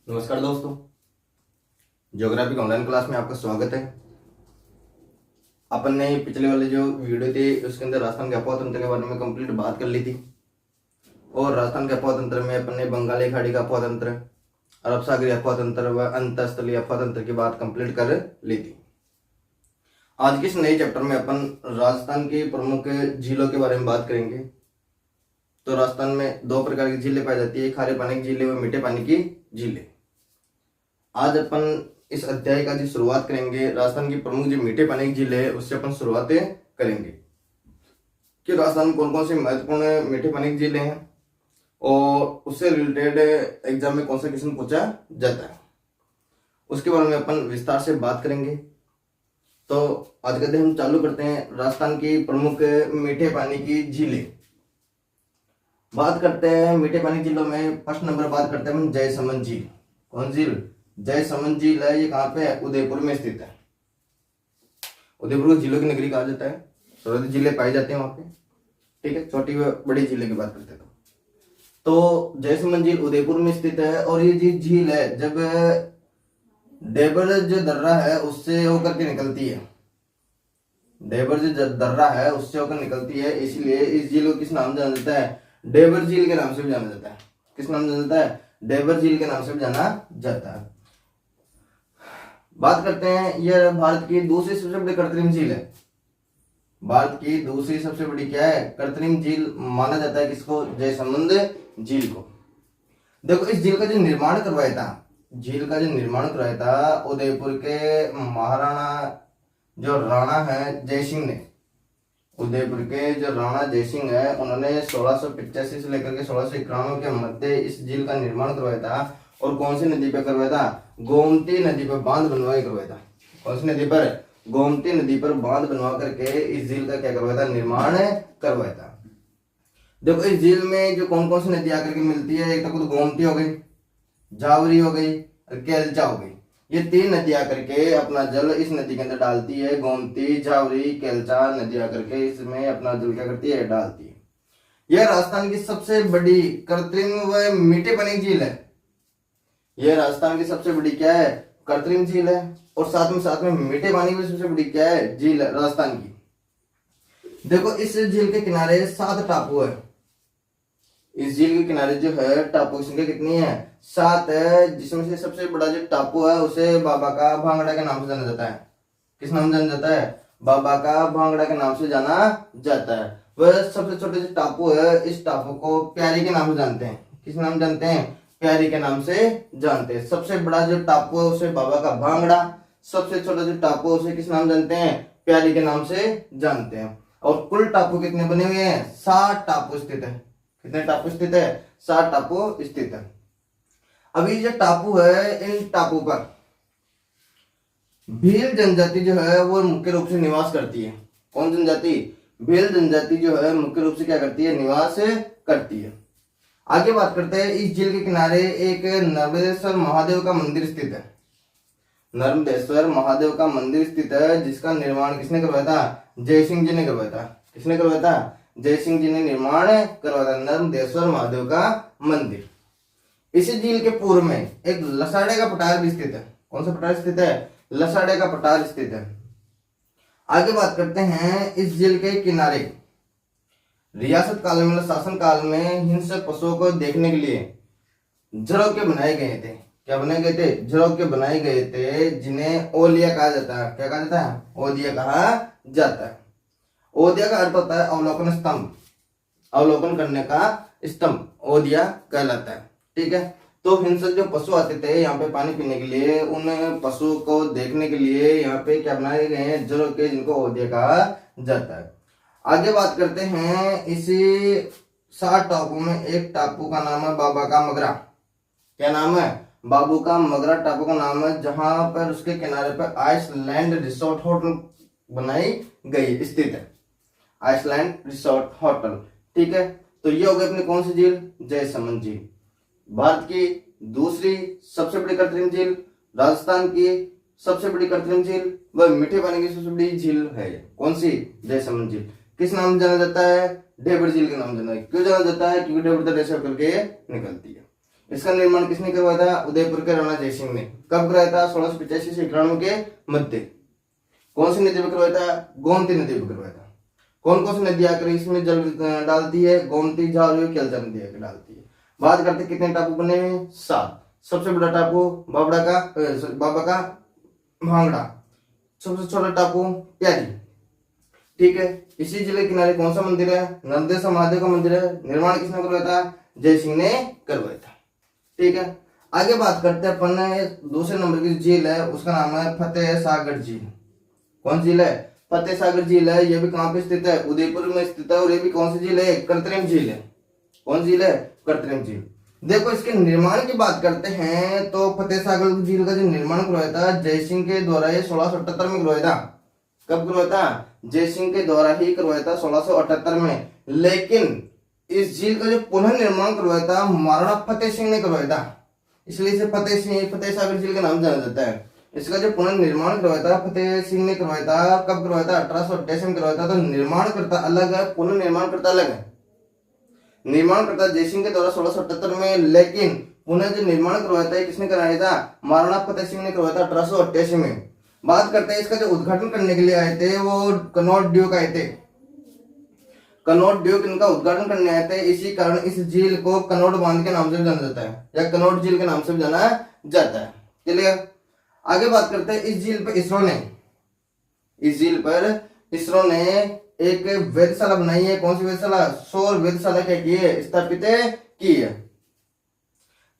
नमस्कार दोस्तों, ज्योग्राफी के ऑनलाइन क्लास में आपका स्वागत है। अपन ने पिछले वाले जो वीडियो थी उसके अंदर राजस्थान के अफवाह तंत्र के बारे में कंप्लीट बात कर ली थी। और राजस्थान के अफवाह तंत्र में अपन ने बंगाली खाड़ी का अफवाह तंत्र, अरब सागरीय अफवाह तंत्र व अंतःस्थलीय अफवाह तंत्र की बात कंप्लीट कर ली थी। आज के इस नए चैप्टर में अपन राजस्थान की प्रमुख झीलों के बारे में बात करेंगे। तो राजस्थान में दो प्रकार की झीलें पाई जाती है, खारे पानी की झीलें व मीठे पानी की झीलें। आज अपन इस अध्याय का जो शुरुआत करेंगे, राजस्थान की प्रमुख जो मीठे पानी की झीलें है उससे अपन शुरुआतें करेंगे कि राजस्थान में कौन कौन सी महत्वपूर्ण मीठे पानी की झीलें हैं और उससे रिलेटेड एग्जाम में कौन सा क्वेश्चन पूछा जाता है, उसके बारे में अपन विस्तार से बात करेंगे। तो आज का दिन हम चालू करते हैं राजस्थान की प्रमुख मीठे पानी की झीलें। बात करते हैं मीठे पानी की झीलों में। फर्स्ट नंबर बात करते हैं हम जयसमंद झील। कौन झील? जयसमंद झील है। ये कहाँ पे है? उदयपुर में स्थित है। उदयपुर को झीलों की नगरी कहा जाता है। सर्वाधिक झीलें पाई जाती हैं वहां पे। ठीक है, छोटी व बड़ी झीलें की बात करते हैं तो जयसमंद झील उदयपुर में स्थित है। और ये जो झील है जब डेबर जो दर्रा है उससे होकर के निकलती है, डेबर जो दर्रा है उससे होकर निकलती है, इसलिए इस झील को किस नाम से जाना जाता है? डेबर झील के नाम से भी जाना जाता है। किस नाम से जाना जाता है? डेबर झील के नाम से भी जाना जाता है। बात करते हैं, यह भारत की दूसरी सबसे बड़ी कृत्रिम झील है। भारत की दूसरी सबसे बड़ी क्या है? कृत्रिम झील माना जाता है किसको? जयसमंद झील को। देखो, इस झील का जो निर्माण करवाया था, झील का जो निर्माण करवाया था उदयपुर के महाराणा जो राणा है जयसिंह ने। उदयपुर के जो राणा जयसिंह है उन्होंने 1685 से लेकर के 1691 के मध्य इस झील का निर्माण करवाया था। और कौन सी नदी पे करवाया था? गोमती नदी पर बांध बनवा करवाया था। कौन सी नदी पर? गोमती नदी पर बांध बनवा करके इस झील का क्या करवाया था? निर्माण करवाया था। देखो, इस झील में जो कौन कौन सी नदी आकर के मिलती है, एक तो खुद गोमती हो गई, जावरी हो गई और केलचा हो गई। ये तीन नदी आकर के अपना जल इस नदी के अंदर डालती है। गोमती, जावरी, केलचा नदी आकर के इसमें अपना जल क्या करती है? डालती है। यह राजस्थान की सबसे बड़ी कृत्रिम व मीठे पानी की झील है। यह राजस्थान की सबसे बड़ी क्या है? कृत्रिम झील है। और साथ में मीठे पानी की सबसे बड़ी क्या है? झील है राजस्थान की। देखो, इस झील के किनारे 7 टापू है। इस झील के किनारे जो है टापू की संख्या कितनी है? 7 है, जिसमें से सबसे बड़ा जो टापू है उसे बाबा का भांगड़ा के नाम से जाना जाता है। किस नाम से जाना जाता है? बाबा का भांगड़ा के नाम से जाना जाता है। वह सबसे छोटे जो टापू है, इस टापू को प्यारी के नाम से जानते हैं। किस नाम जानते हैं? प्यारी के नाम से जानते हैं। सबसे बड़ा जो टापू है उसे बाबा का भांगड़ा, सबसे छोटा जो टापू है उसे किस नाम जानते हैं? प्यारी के नाम से जानते हैं। और कुल टापू कितने बने हुए हैं? 7 टापू स्थित है। कितने टापू स्थित है? 7 टापू स्थित है। अभी जो टापू है, इन टापू पर भील जनजाति जो है वो मुख्य रूप से निवास करती है। कौन जनजाति? भील जनजाति जो है मुख्य रूप से क्या करती है? निवास करती है। आगे बात करते हैं, इस झील के किनारे एक नर्मदेश्वर महादेव का मंदिर स्थित है। नर्मदेश्वर महादेव का मंदिर स्थित है, जिसका निर्माण किसने करवाया था? जयसिंह जी ने करवाया था। किसने करवाया था? जयसिंह जी ने निर्माण करवाया था नर्मदेश्वर महादेव का मंदिर। इसी झील के पूर्व में एक लसाड़े का पठार भी स्थित है। कौन सा पठार स्थित है? लसाड़े का पठार स्थित है। आगे बात करते हैं, इस झील के किनारे रियासत काल में, शासन काल में हिंसक पशुओं को देखने के लिए झरोखे बनाए गए थे। क्या बनाए गए थे? झरोखे बनाए गए थे, जिन्हें ओलिया कहा जाता है। क्या कहा जाता है? ओदिया कहा जाता है। ओदिया का अर्थ होता है अवलोकन स्तंभ, अवलोकन करने का स्तंभ ओदिया कहलाता है। ठीक है, तो हिंसक जो पशु आते थे यहाँ पे पानी पीने के लिए, उन पशुओं को देखने के लिए यहाँ पे क्या बनाए गए हैं? झरोखे, जिनको ओदिया कहा जाता है। आगे बात करते हैं, इसी 7 टापू में एक टापू का नाम है बाबा का मगरा। क्या नाम है? बाबू का मगरा टापू का नाम है, जहां पर उसके किनारे पर आइसलैंड रिसोर्ट होटल बनाई गई स्थित है। Island resort hotel. ठीक है, तो ये हो गई अपनी कौन सी झील? जयसमंद झील। भारत की दूसरी सबसे बड़ी कृत्रिम झील, राजस्थान की सबसे बड़ी कृत्रिम झील व मीठे पानी की सबसे बड़ी झील है कौन सी? जयसमंद झील। किस नाम जाना जाता है? डेबर झील के नाम जाना है। क्यों जाना जाता है? क्योंकि डेबर दर्रे से होकर के निकलती है। इसका निर्माण किसने करवाया था? उदयपुर के राणा जयसिंह ने। कब करवाया था? 1685 से 91 के मध्य। कौन सी नदी पर करवाया था? गोमती नदी पर करवाया था। कौन कौन सी नदी आकर इसमें जल डालती है? गोमती, झारू, केलचा नदी आकर डालती है। बात करते कितने टापू बने हुए? 7। सबसे बड़ा टापू बाबा का भांगड़ा। सबसे छोटा टापू प्यारी। ठीक है। इसी जिले के किनारे कौन सा मंदिर है? नर्मदेश्वर महादेव का मंदिर है। निर्माण किसने करवाया था? जय सिंह ने करवाया था। ठीक है। आगे बात करते हैं अपन दूसरे नंबर की झील है, उसका नाम है फतेह सागर झील। कौन झील है? फतेह सागर झील है। ये भी कहाँ पे स्थित है? उदयपुर में स्थित है। और ये भी कौन सी झील है? कृत्रिम झील है। कौन झील है? कृत्रिम झील। देखो इसके निर्माण की बात करते हैं तो फतेह सागर झील का जो निर्माण करवाया था जय सिंह के द्वारा, ये 1678 में करवाया था। कब करवाया था? जय सिंह के द्वारा ही करवाया था 1678 में। लेकिन इस झील का जो पुनः निर्माण करवाया था महाराणा फतेह सिंह ने करवाया था, इसलिए इसे फतेह सागर झील के नाम जाना जाता है। इसका जो पुनर्निर्माण करवाया था फतेह सिंह ने करवाया था। कब करवाया था? 1888 में करवाया था। तो निर्माण करता अलग है, पुनर्निर्माण करता अलग है। निर्माण करता जय सिंह के द्वारा 1678 में, लेकिन पुनः जो निर्माण करवाया था किसने कराया था? महाराणा फतेह सिंह ने करवाया था 1888 में। बात करते हैं इसका जो उद्घाटन करने के लिए आए थे वो कनौज ड्यूक आए थे। कनौज ड्यूक इनका उद्घाटन करने आए थे। इसी कारण इस झील को कनौज बांध के नाम से भी जाना जाता है, या कनौज झील के नाम से भी जाना जाता है। क्लियर। आगे बात करते हैं इस झील पर इसरो ने एक वेधशाला बनाई है। कौन सी वेधशाला? सौर वेधशाला क्या की है? स्थापित की है।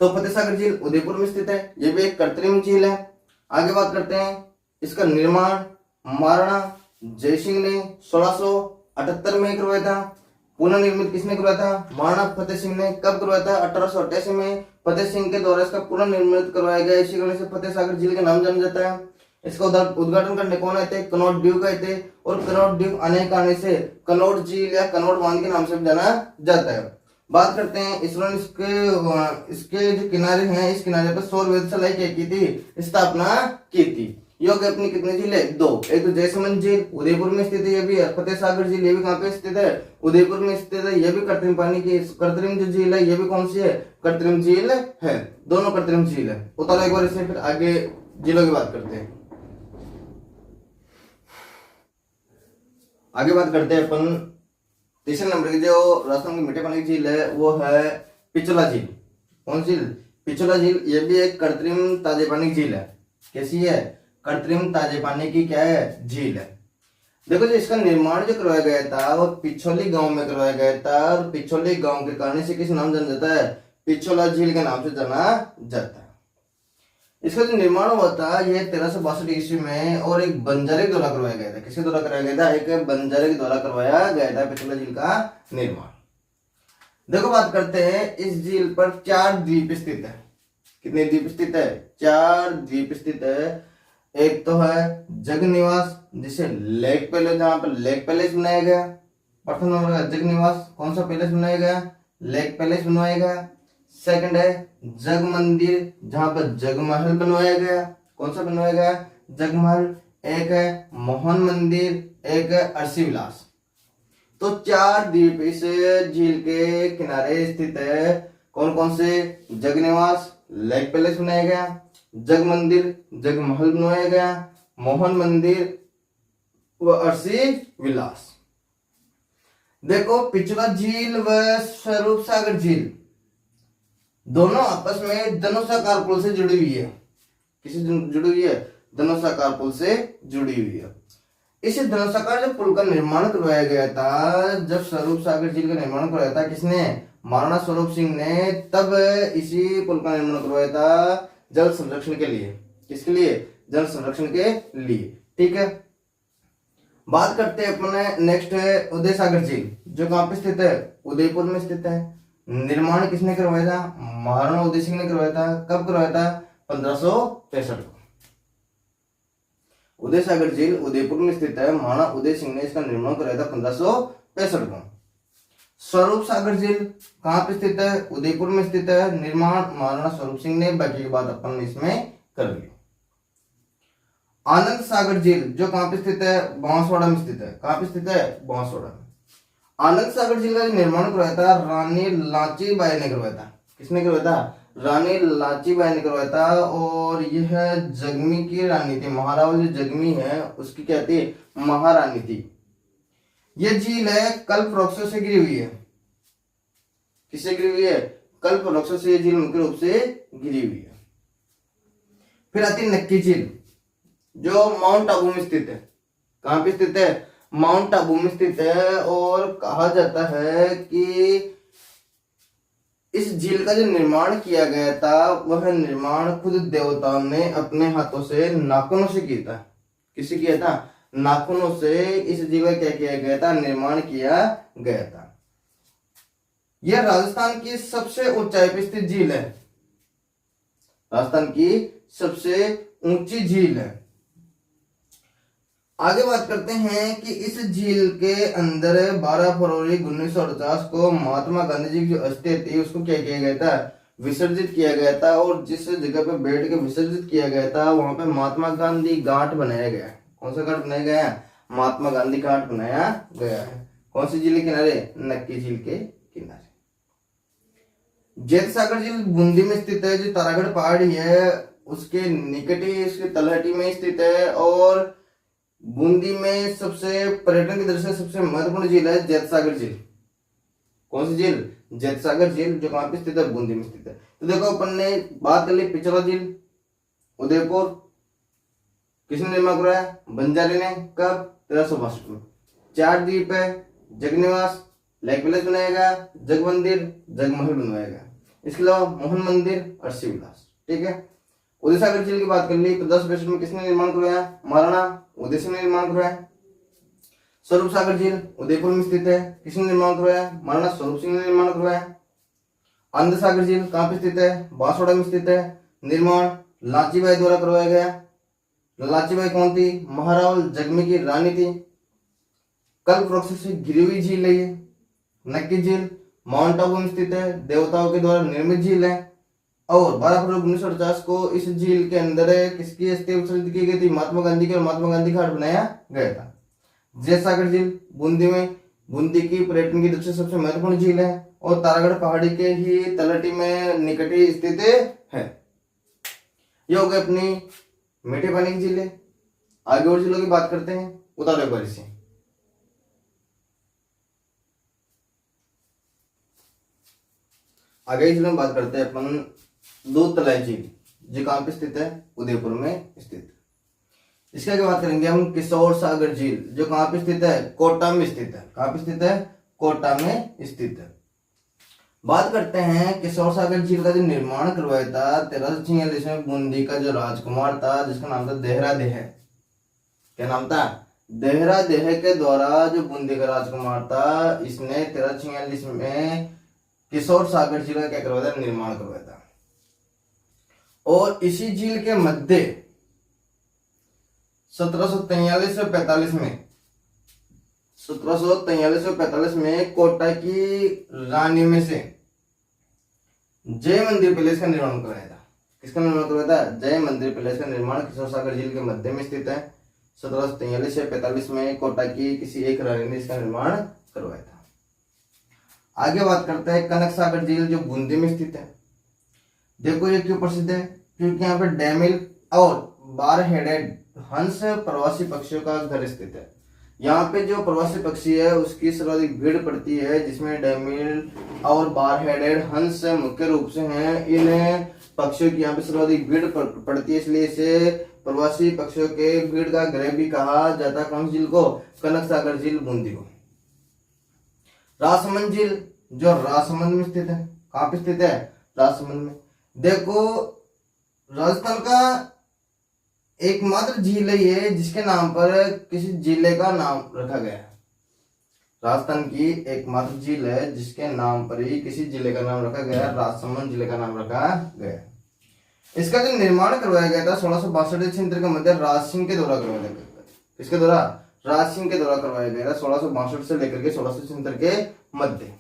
तो फतेह सागर झील उदयपुर में स्थित है। यह भी एक कृत्रिम झील है। आगे बात करते हैं इसका निर्माण महाराणा जय सिंह ने 1678 में करवाया था। पुनर्निर्मित किसने करवाया था? महाराणा फतेह सिंह ने। कब करवाया था? 1888 में फतेह सिंह के द्वारा इसका पुनर्निर्मित करवाया गया। इसी कारण से फतेह सागर झील के नाम जाना जाता है। इसका उद्घाटन करने कौन आए थे? कनौज ड्यूक आए थे। और कनौज ड्यूक आने के कारण से कनौज झील या कनौज बांध के नाम से भी जाना जाता है। बात करते हैं इसरो ने इसके जो किनारे हैं, इस किनारे पर सौर वेधशाला क्या की थी? स्थापना की थी। योग अपनी कितनी झील है? 2। एक तो जयसमंद झील उदयपुर में स्थित है, ये भी फतेह सागर झील ये भी कहाँ पे स्थित है? उदयपुर में स्थित है। ये भी कृत्रिम पानी की कृत्रिम जो झील है, ये भी कौन सी है? कृत्रिम झील है। दोनों कृत्रिम झील है। उतारो एक बार इसे, फिर आगे झीलों की बात करते हैं। आगे बात करते हैं अपन तीसरे नंबर की जो राजस्थान की मीठे पानी की झील है वो है पिछोला झील। कौन सी? पिछोला झील। ये भी एक कृत्रिम ताजे पानी की झील है। कैसी है? कृत्रिम ताजे पानी की क्या है? झील है। देखो जो इसका निर्माण जो करवाया गया था वो पिछोली गांव में करवाया गया था। और पिछोली गांव के कारण से किस नाम जाना जाता है? पिछोला झील के नाम से जाना जाता है। इसका जो निर्माण हुआ था ये 1362 ईस्वी में, और एक बंजारे के द्वारा करवाया गया था। किसके द्वारा करवाया गया था? एक बंजारे के द्वारा करवाया गया था पिछोला झील का निर्माण। देखो बात करते हैं इस झील पर 4 द्वीप स्थित है। कितने द्वीप स्थित है? 4 द्वीप स्थित है। एक तो है जग निवास, जिसे लेक पैलेस, जहां पर लेक पैलेस बनाया गया। प्रथम नंबर का जग निवास। कौन सा पैलेस बनाया गया? लेक पैलेस बनवाया गया। सेकंड है जग मंदिर, जहां पर जग महल बनवाया गया। कौन सा बनवाया गया? जग महल। एक है मोहन मंदिर, एक है अर्शी विलास। तो 4 द्वीप इस झील के किनारे स्थित है। कौन कौन से? जग निवास, लेक पैलेस बनाया गया, जग मंदिर, जग महल बनवाया गया, मोहन मंदिर व अर्शी विलास। देखो पिछोला झील व स्वरूप सागर झील दोनों आपस में धनुषाकार पुल से जुड़ी हुई है। किसी जुड़ी हुई है? धनुषाकार पुल से जुड़ी हुई है। इस धनुषाकार जो पुल का निर्माण करवाया गया था, जब स्वरूप सागर झील का निर्माण करवाया था किसने? महाराणा स्वरूप सिंह ने। तब इसी पुल का निर्माण करवाया था जल संरक्षण के लिए। किसके लिए? जल संरक्षण के लिए। ठीक है। बात करते हैं अपने नेक्स्ट है उदय सागर झील, जो कहां पे स्थित है? उदयपुर में स्थित है। निर्माण किसने करवाया था? महाराणा उदय सिंह ने करवाया था। कब करवाया था? 1565 को। उदय सागर झील उदयपुर में स्थित है। महाराणा उदय सिंह ने इसका निर्माण कराया था 1565 को। स्वरूप सागर झील कहां पे स्थित है? उदयपुर में स्थित है। निर्माण महाराणा स्वरूप सिंह ने। बाकी की बात अपन इसमें कर ली। आनंद सागर झील जो कहां पे स्थित है? बांसवाड़ा में स्थित है। कहां पे स्थित है? बांसवाड़ा में। आनंद सागर झील का निर्माण करवाया था रानी लाची बाई ने करवाया था। किसने करवाया था? रानी लाचीबाई ने करवाया था। और यह जगमी की रानी थी, महारावल जो जगमी है उसकी क्या थी, महारानी थी। यह झील है कल्प वृक्षों से घिरी हुई है। किससे घिरी हुई है, कल्प वृक्षों से यह झील मुख्य रूप से घिरी हुई है। फिर आती है नक्की झील जो माउंट आबू में स्थित है। कहां पे स्थित है, माउंट आबू में स्थित है। और कहा जाता है कि इस झील का जो निर्माण किया गया था वह निर्माण खुद देवताओं ने अपने हाथों से नाखूनों से किया था। किससे किया था, नाखूनों से इस झील का क्या किया गया था, निर्माण किया गया था। यह राजस्थान की सबसे ऊंचाई पर स्थित झील है। राजस्थान की सबसे ऊंची झील है। आगे बात करते हैं कि इस झील के अंदर 12 फरवरी 1948 को महात्मा गांधी जी की जो अस्थि थी उसको क्या किया गया था, विसर्जित किया गया था। और जिस जगह पे बैठ के विसर्जित किया गया था वहां पे महात्मा गांधी घाट बनाया गया है। कौन सा घाट बनाया गया है, महात्मा गांधी घाट बनाया गया है। कौन सी झील के किनारे, नक्की झील के किनारे। जैत सागर झील बूंदी में स्थित है, जो तारागढ़ पहाड़ी है उसके निकट ही, उसके तलहटी में स्थित है। और बूंदी में सबसे पर्यटन की दृष्टि से सबसे महत्वपूर्ण झील है जैत सागर झील। कौन सी झील, जैत सागर झील, जो कहां पे स्थित है, बूंदी में स्थित है। तो देखो अपन ने बात कर ली पिछला झील उदयपुर, किसने निर्माण कराया, बंजारे ने, कब, 1362 में। 4 द्वीप है, जगनिवास, लेक विलेज बनाया गया, जग मंदिर, जगमहल बनवाया गया। इसके अलावा मोहन मंदिर, अर्शी विलास। ठीक है। उदय सागर झील की बात कर ली, 1562 में किसने निर्माण करवाया, महाराणा उदय सिंह ने निर्माण करवाया। स्वरूप सागर झील उदयपुर में स्थित है, किसने निर्माण करवाया, महाराणा स्वरूप सिंह ने निर्माण करवाया। आनंद सागर झील कहां पे स्थित है, बांसवाड़ा में स्थित है। निर्माण लाचीबाई द्वारा करवाया गया। लाचीबाई कौन थी, महारावल जगमी की रानी थी। कल्प वृक्ष से घिरी हुई झील है ये। नक्की झील माउंट आबू में स्थित है, देवताओं के द्वारा निर्मित झील है। और 12 फरवरी 1949 को इस झील के अंदर किसकी अस्थि विसर्जित की गई थी, महात्मा गांधी की। और महात्मा गांधी घाट बनाया गया था। जैत सागर झील बूंदी में, बूंदी की पर्यटन की दृष्टि से सबसे महत्वपूर्ण झील है। और तारागढ़ पहाड़ी के ही तलहटी में निकट ही स्थित है। ये हो गई अपनी मीठे पानी की झीलें। आगे और झीलों की बात करते हैं, उतारो एक बार इसे। आगे झील में बात करते हैं अपन दूध तलाई झील, जो कहां पे स्थित है, उदयपुर में स्थित। इसके आगे बात करेंगे हम किशोर सागर झील, जो कहां पे स्थित है, कोटा में स्थित है। कहां पे स्थित है, कोटा में स्थित है। बात करते हैं किशोर सागर झील का जो निर्माण करवाया था 1346 में बूंदी का जो राजकुमार था जिसका नाम था देहरा देह। क्या नाम था, देहरा देह के द्वारा जो बूंदी का राजकुमार था, इसने 1346 में किशोर सागर झील का क्या करवाया था, निर्माण करवाया था। और इसी झील के मध्य 1743 से 45 में 1743 से 45 में कोटा की रानी में से जय मंदिर पैलेस का निर्माण करवाया था। किसका निर्माण करवाया था, जय मंदिर पैलेस का निर्माण किशोर सागर झील के मध्य में स्थित है। 1743 से 45 में कोटा की किसी एक रानी ने इसका निर्माण करवाया था। आगे बात करते हैं कनक सागर झील, जो बूंदी में स्थित है। देखो ये क्यों प्रसिद्ध है, क्योंकि यहाँ पे डेमिल और बार हेडेड हंस प्रवासी पक्षियों का घर स्थित है। यहाँ पे जो प्रवासी पक्षी है उसकी सर्वाधिक भीड़ पड़ती है, जिसमें डेमिल और बार हेडेड हंस मुख्य रूप से हैं। इन पक्षियों की यहाँ पे सर्वाधिक भीड़ पड़ती है, इसलिए इसे प्रवासी पक्षियों के भीड़ का गृह भी कहा जाता है। कौन झील को, कनक सागर झील बूंदी को। राजसमंद झील जो राजसमंद में स्थित है। कहां पे स्थित है, राजसमंद में। देखो राजस्थान का एकमात्र झील है ये जिसके नाम पर किसी जिले का नाम रखा गया है। राजस्थान की एकमात्र झील है जिसके नाम पर ही किसी जिले का नाम रखा गया है, राजसमंद जिले का नाम रखा गया। इसका जो निर्माण करवाया गया था 1662 छिहत्तर के मध्य राज सिंह के द्वारा करवाया गया। इसके द्वारा राज सिंह के द्वारा करवाया गया 1662 से लेकर के 1676 के मध्य।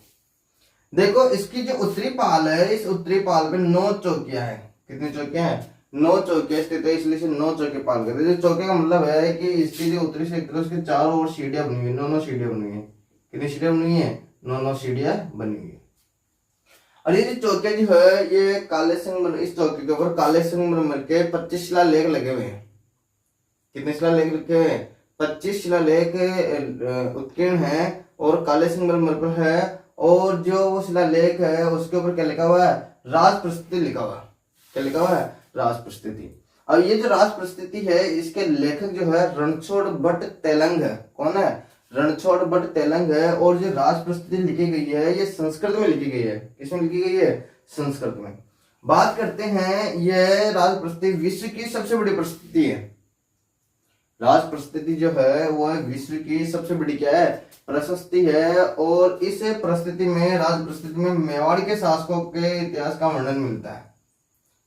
देखो इसकी जो उत्तरी पाल है, इस उत्तरी पाल पे 9 चौकियां हैं। कितनी चौकियां हैं, 9 चौकियां स्थित है, इसलिए इसे 9 चौके पाल करते हैं। चौके का मतलब है कि इसकी जो उत्तरी सेक्टर है उसके चारों ओर सीढ़ियां बनी हुई है, 9 सीढ़ियां बनी हुई है। कितनी सीढ़ियां बनी हुई है, 9 सीढ़ियां बनी हुई है। और ये जो चौकिया जो है ये काले संगमरमर, इस चौके के ऊपर काले संगमरमर के 25 शिलालेख लगे हुए हैं। कितने शिलालेख लगे हुए हैं? 25 शिलालेख उत्कीर्ण है और काले संगमरमर पर है। और जो वो शिलालेख है उसके ऊपर क्या लिखा हुआ है? राज प्रस्तुति लिखा हुआ है। क्या लिखा हुआ है? राज प्रस्तुति। अब ये जो राज प्रस्तुति है इसके लेखक जो है रणछोड़ भट्ट तेलंग है। कौन है? रणछोड़ भट्ट तेलंग है। और जो राज प्रस्तुति लिखी गई है ये संस्कृत में लिखी गई है। किसमें लिखी गई है? संस्कृत में। बात करते हैं, यह राज प्रस्तुति विश्व की सबसे बड़ी प्रस्तुति है। राज प्रस्तुति जो है वो विश्व की सबसे बड़ी क्या है? प्रशस्ति है। और इस प्रस्तुति में, राज प्रस्तुति में मेवाड़ के शासकों के इतिहास का वर्णन मिलता है।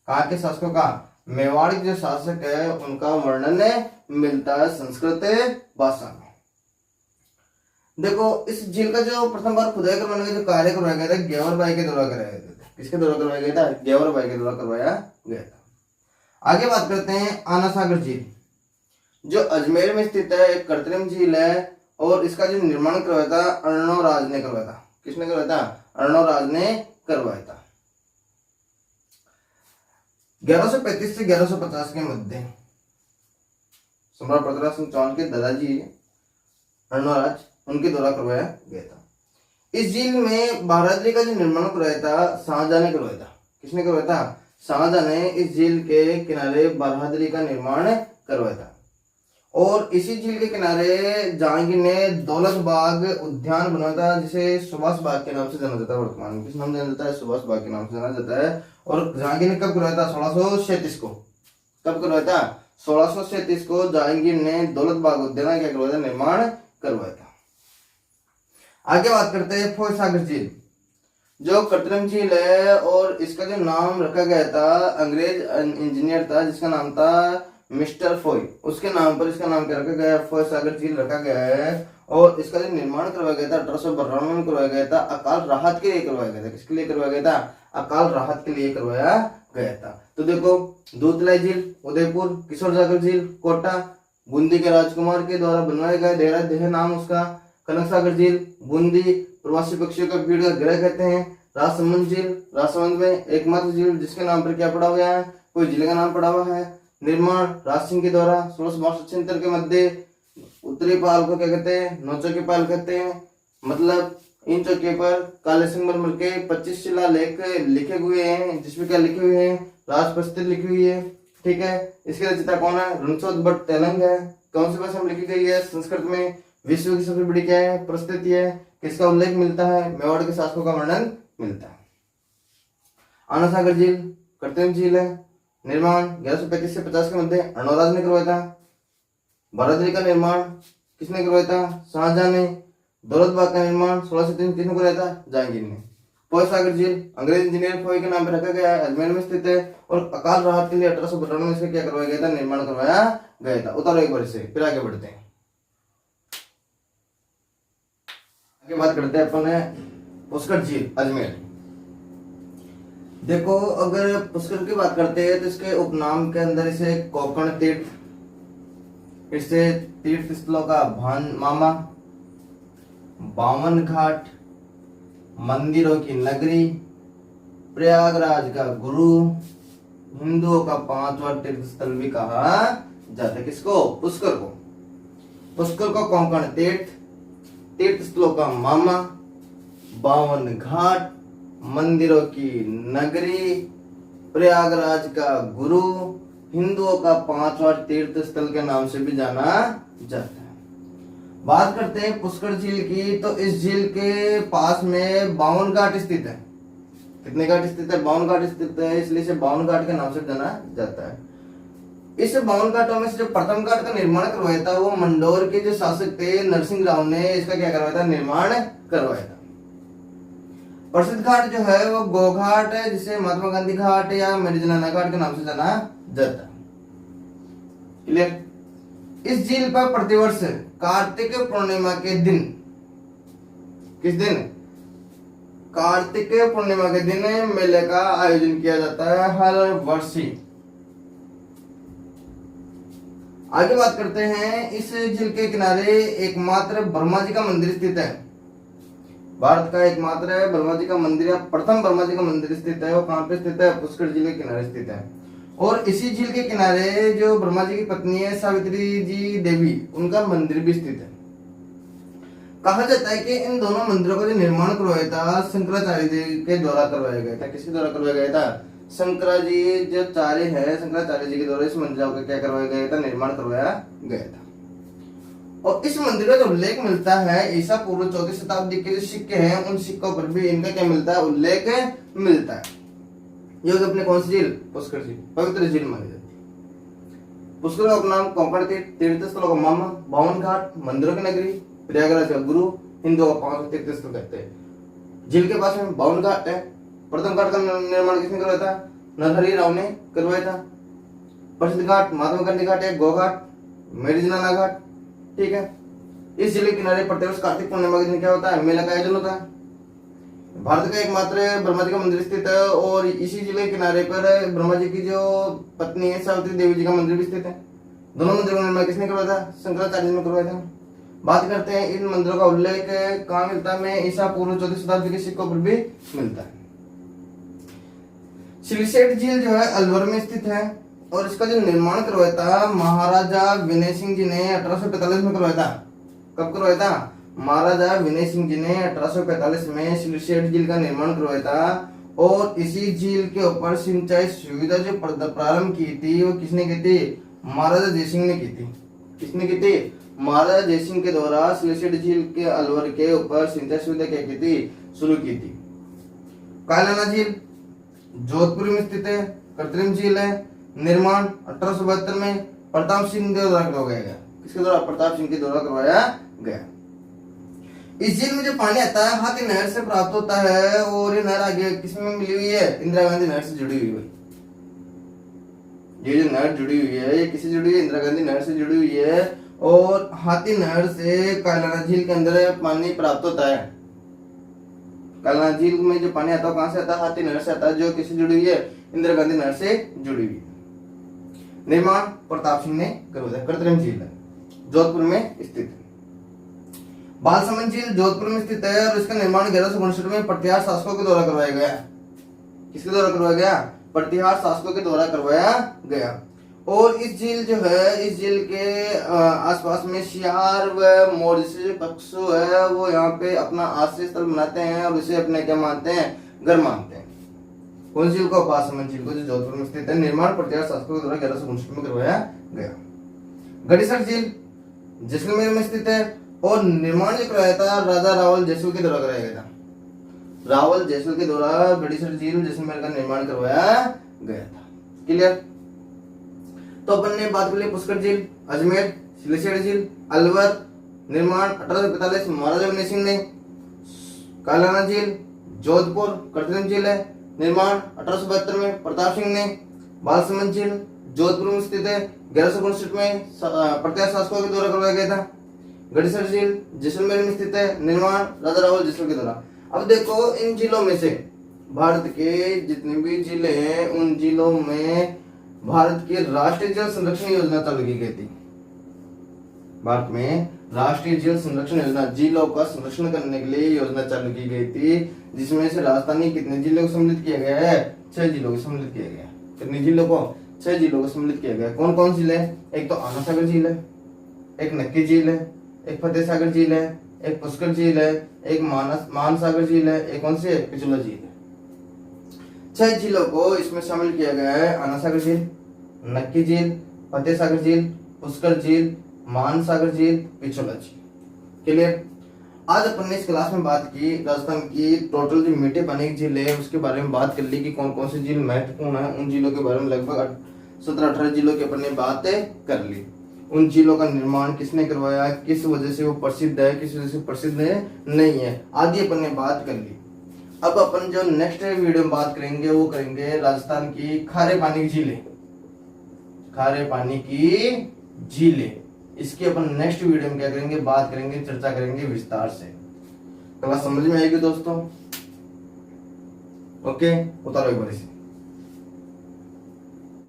कहाँ के शासकों का? मेवाड़ के जो शासक है उनका वर्णन मिलता है संस्कृत भाषा में। देखो इस झील का जो प्रथम बार खुदाई करवाने का जो कार्य करवाया गया था गेवर भाई के द्वारा कराया गया था। किसके द्वारा करवाया गया था? गेवर भाई के द्वारा करवाया गया था। आगे बात करते हैं आना सागर झील, जो अजमेर में स्थित है, एक कृत्रिम झील है। और इसका जो निर्माण करवाया था अर्णोराज ने करवाया था। किसने करवाया था? अर्णोराज ने करवाया था। 1135 से 1150 के मध्य सम्राट पृथ्वीराज सिंह चौहान के दादाजी अर्णोराज, उनके द्वारा करवाया गया था। इस झील में बहादुरी का जो निर्माण करवाया था शाहजहां ने करवाया था। किसने करवाया था? शाहजहां ने इस झील के किनारे बहादुरी का निर्माण करवाया था। और इसी झील के किनारे जहांगीर ने दौलत बाग उद्यान बनवाया था, जिसे सुभाष बाग के नाम से जाना जाता है। वर्तमान में किस नाम से जाना जाता है? सुभाष बाग के नाम से जाना जाता है। और जहांगीर ने कब करवाया था? 1637 को। कब करवाया था? 1637 को जहांगीर ने दौलत बाग उद्यान क्या करवाया था? निर्माण करवाया था। आगे बात करते हैं फोय सागर झील, जो कृत्रिम झील है। और इसका जो नाम रखा गया था, अंग्रेज इंजीनियर था जिसका नाम था मिस्टर फोय, उसके नाम पर इसका नाम क्या रखा गया है? फोय सागर झील रखा गया है। और इसका जो निर्माण करवाया गया था 1892 में करवाया गया था। अकाल राहत के लिए करवाया गया था। किसके लिए करवाया गया था? अकाल राहत के लिए करवाया गया था। तो देखो दूधलाई झील उदयपुर, किशोर सागर झील कोटा, बूंदी के राजकुमार के द्वारा बनवाया गया, देहरा देह नाम उसका। कनक सागर झील बूंदी, प्रवासी पक्षियों का भीड़ का गृह कहते हैं। राजसमंद झील, राजसमंद में एकमात्र झील जिसके नाम पर क्या पड़ा हुआ है? कोई झील का नाम पड़ा हुआ है। निर्माण राज सिंह के द्वारा 1676 के मध्य। उत्तरी पाल को क्या कहते हैं? नौचौकी पाल कहते हैं। मतलब इन चौके पर काले संगमरमर के 25 शिलालेख लिखे हुए हैं, जिसमें क्या लिखे हुए हैं? राज प्रस्तुति लिखी हुई है। ठीक है, इसके रचयिता कौन है? रणछोड़ भट्ट तेलंग है। कौन सी भाषा में लिखी गई है? संस्कृत में। विश्व की सबसे बड़ी क्या है? प्रस्तुति है। किसका उल्लेख मिलता है? मेवाड़ के शासकों का वर्णन मिलता है। आना सागर झील कृत्रिम झील है। निर्माण 1135 से 50 के मध्य अर्णोराज ने करवाया था। बहादुरी का निर्माण किसने करवाया था? शाहजहां ने। दौलत बाग का निर्माण 1603 में करवाया था? जहांगीर ने। फोय सागर झील अंग्रेज इंजीनियर फोय के नाम पर रखा गया है, अजमेर में स्थित है। और अकाल राहत के लिए 1892 में इसका क्या करवाया गया था? निर्माण करवाया गया था। उतारो एक बार से, फिर आगे बढ़ते हैं। आगे बात करते हैं अपन पुष्कर झील अजमेर। देखो अगर पुष्कर की बात करते हैं तो इसके उपनाम के अंदर इसे कोकण तीर्थ, इससे तीर्थ स्थलों का भान मामा, 52 घाट, मंदिरों की नगरी, प्रयागराज का गुरु, हिंदुओं का 5वां तीर्थ स्थल भी कहा जाता है। किसको? पुष्कर को। पुष्कर को कोंकण तीर्थ, तीर्थ स्थलों का मामा, 52 घाट, मंदिरों की नगरी, प्रयागराज का गुरु, हिंदुओं का 5वां तीर्थ स्थल के नाम से भी जाना जाता है। बात करते हैं पुष्कर झील की, तो इस झील के पास में 52 घाट स्थित है। कितने घाट स्थित है? 52 घाट स्थित है, इसलिए इसे 52 घाट के नाम से जाना जाता है। इस 52 घाटों में से जो प्रथम घाट का निर्माण करवाया था वो मंडोर के जो शासक थे नरसिंह राव ने इसका क्या करवाया था? निर्माण करवाया था। प्रसिद्ध घाट जो है वो गोघाट है, जिसे महात्मा गांधी घाट या मेरी घाट के नाम से जाना जाता है। क्लियर? इस झील पर प्रतिवर्ष कार्तिक पूर्णिमा के दिन, किस दिन? कार्तिक पूर्णिमा के दिन मेले का आयोजन किया जाता है हर वर्ष ही। आगे बात करते हैं, इस झील के किनारे एकमात्र ब्रह्मा जी का मंदिर स्थित है। भारत का एकमात्र ब्रह्मा जी का मंदिर या प्रथम ब्रह्मा जी का मंदिर स्थित है, वो कहाँ पे स्थित है? पुष्कर झील के किनारे स्थित है। और इसी झील के किनारे जो ब्रह्मा जी की पत्नी है सावित्री जी देवी, उनका मंदिर भी स्थित है। कहा जाता है कि इन दोनों मंदिरों का जो निर्माण करवाया था शंकराचार्य जी के द्वारा करवाया गया था। किसके द्वारा करवाया गया था? शंकराचार्य जो चार्य है, शंकराचार्य जी के द्वारा इस मंदिरों का क्या करवाया गया था? निर्माण करवाया गया था। और इस मंदिर का जो उल्लेख मिलता है ईसा पूर्व 4वीं शताब्दी के जो सिक्के हैं, उन सिक्कों पर भी इनका क्या मिलता है? उल्लेख मिलता है। ये अपने कौन सी झील? पुष्कर झील, पवित्र झील मानी जाती है। पुष्कर का उपनाम कोंकण तीर्थ स्थलों का मामा, 52 घाट, मंदिरों की नगरी, प्रयागराज का गुरु, हिंदुओं का 5 तीर्थ स्थल कहते हैं। झील के पास में 52 घाट है। प्रथम घाट का निर्माण किसने करवाया था? नरहरि राव ने करवाया था। प्रसिद्ध घाट महात्मा गांधी घाट है, गो घाट, मेरीजनाना घाट, ठीक है। इस जिले के किनारे प्रतिवर्ष कार्तिक पूर्णिमा के दिन क्या होता है? मेला का आयोजन होता है। भारत का एकमात्र ब्रह्मा जी का मंदिर स्थित है और इसी जिले के किनारे पर ब्रह्मा जी की जो पत्नी है सावित्री देवी जी का मंदिर भी स्थित है। दोनों मंदिरों का निर्माण किसने करवाया था? शंकराचार्य जी ने करवाया था। बात करते हैं इन मंदिरों का उल्लेख कहाँ मिलता है? में ईसा पूर्व 4वीं शताब्दी के सिक्कों पर भी मिलता है। सिलसेट झील जो है अलवर में स्थित है और इसका जो निर्माण करवाया था महाराजा विनय सिंह जी ने 1845 में करवाया था। कब करवाया था? महाराजा विनय सिंह जी ने 1845 में सिलसेट झील का निर्माण करवाया था। और इसी झील के ऊपर सिंचाई सुविधा जो प्रारंभ की थी वो किसने की थी? महाराजा जयसिंह ने की थी। किसने की थी? महाराजा जयसिंह के द्वारा सिलसेट झील के अलवर के ऊपर सिंचाई सुविधा क्या की थी? शुरू की थी। कायलाना झील जोधपुर में स्थित है, कृत्रिम झील है। निर्माण 1872 में प्रताप सिंह के द्वारा करवाया गया। किसके द्वारा? प्रताप सिंह के द्वारा करवाया गया। इस झील में जो पानी आता है हाथी नहर से प्राप्त होता है और ये नहर आगे किसमें मिली हुई है? इंदिरा गांधी नहर से जुड़ी हुई है। ये जो नहर जुड़ी हुई है ये किससे जुड़ी है? इंदिरा गांधी नहर से जुड़ी हुई है। और हाथी नहर से कायलाना झील के अंदर पानी प्राप्त होता है। कायलाना झील में जो पानी आता है कहां से आता है? हाथी नहर से आता है, जो किससे जुड़ी हुई है? इंदिरा गांधी नहर से जुड़ी हुई है। निर्माण प्रताप सिंह ने करवाया। कृत्रिम झील है, जोधपुर में स्थित है। बालसमंद झील जोधपुर में स्थित है और इसका निर्माण 1159 में प्रतिहार शासकों के द्वारा करवाया गया। किसके द्वारा करवाया गया? प्रतिहार शासकों के द्वारा करवाया गया। और इस झील जो है, इस झील के आसपास में शियार व मोर जैसे जो पक्षु है वो यहाँ पे अपना आश्रय स्थल बनाते हैं और इसे अपने क्या मानते हैं? घर मानते हैं। कौन झील को? बालसमंद झील को, जो जोधपुर में स्थित है। निर्माण प्रतिहार शासकों के द्वारा 1159 में करवाया गया। गड़ीसर झील जैसलमेर में स्थित है और निर्माण जो करवाया था राजा रावल जैसलमेर के द्वारा कराया गया था। रावल जैसलमेर के द्वारा गड़ीसर झील जैसलमेर का निर्माण करवाया गया था। क्लियर? तो अपन ने बात कर ली पुष्कर झील, अजमेर, सिलसेट झील, अलवर। निर्माण 1845 महाराजा विनय सिंह ने। कायलाना झील जोधपुर कृत्रिम झील है। निर्माण 1872 में प्रताप सिंह ने। बालसमंद झील जोधपुर में स्थित है, 1159 में प्रतिहार शासकों के द्वारा करवाया गया था। गड़ीसर झील जैसलमेर में स्थित है। निर्माण राजा रावल जैसलमेर के द्वारा। अब देखो इन झीलों में से भारत के जितने भी जिले हैं उन जिलों में भारत की राष्ट्रीय जल संरक्षण योजना चालू की गई थी। भारत में राष्ट्रीय जल संरक्षण योजना, जिलों का संरक्षण करने के लिए योजना चालू की गई थी, जिसमें से राजस्थानी कितने जिलों को सम्मिलित किया गया है? 6 जिलों को सम्मिलित किया गया। कितने जिलों को? 6 जिलों को सम्मिलित किया गया। कौन कौन झील है? एक तो आना सागर झील है, एक नक्की झील है, एक फतेह सागर झील है, एक पुष्कर झील है, एक मानसागर झील है, एक कौन सी है? पिछोला झील है। 6 झीलों को इसमें शामिल किया गया है। आना सागर झील, नक्की झील, फतेह सागर झील, पुष्कर झील, मानसागर झील, पिछोला झील। क्लियर? आज अपन ने इस क्लास में बात की राजस्थान की टोटल जो मीठे पानी की झील है उसके बारे में बात कर ली कि कौन कौन सी झील महत्वपूर्ण है। उन झीलों के बारे में लगभग 17-18 जिलों की अपन ने बात कर ली। उन झीलों का निर्माण किसने करवाया, किस वजह से वो प्रसिद्ध है, किस वजह से प्रसिद्ध नहीं है, आदि अपन ने बात कर ली। अब अपन जो नेक्स्ट वीडियो में बात करेंगे वो करेंगे राजस्थान की खारे पानी की झीलें। खारे पानी की झीलें, इसकी अपन नेक्स्ट वीडियो में क्या करेंगे? बात करेंगे, चर्चा करेंगे विस्तार से। क्लास समझ में आएगी दोस्तों? ओके, उतारो एक बार इसे।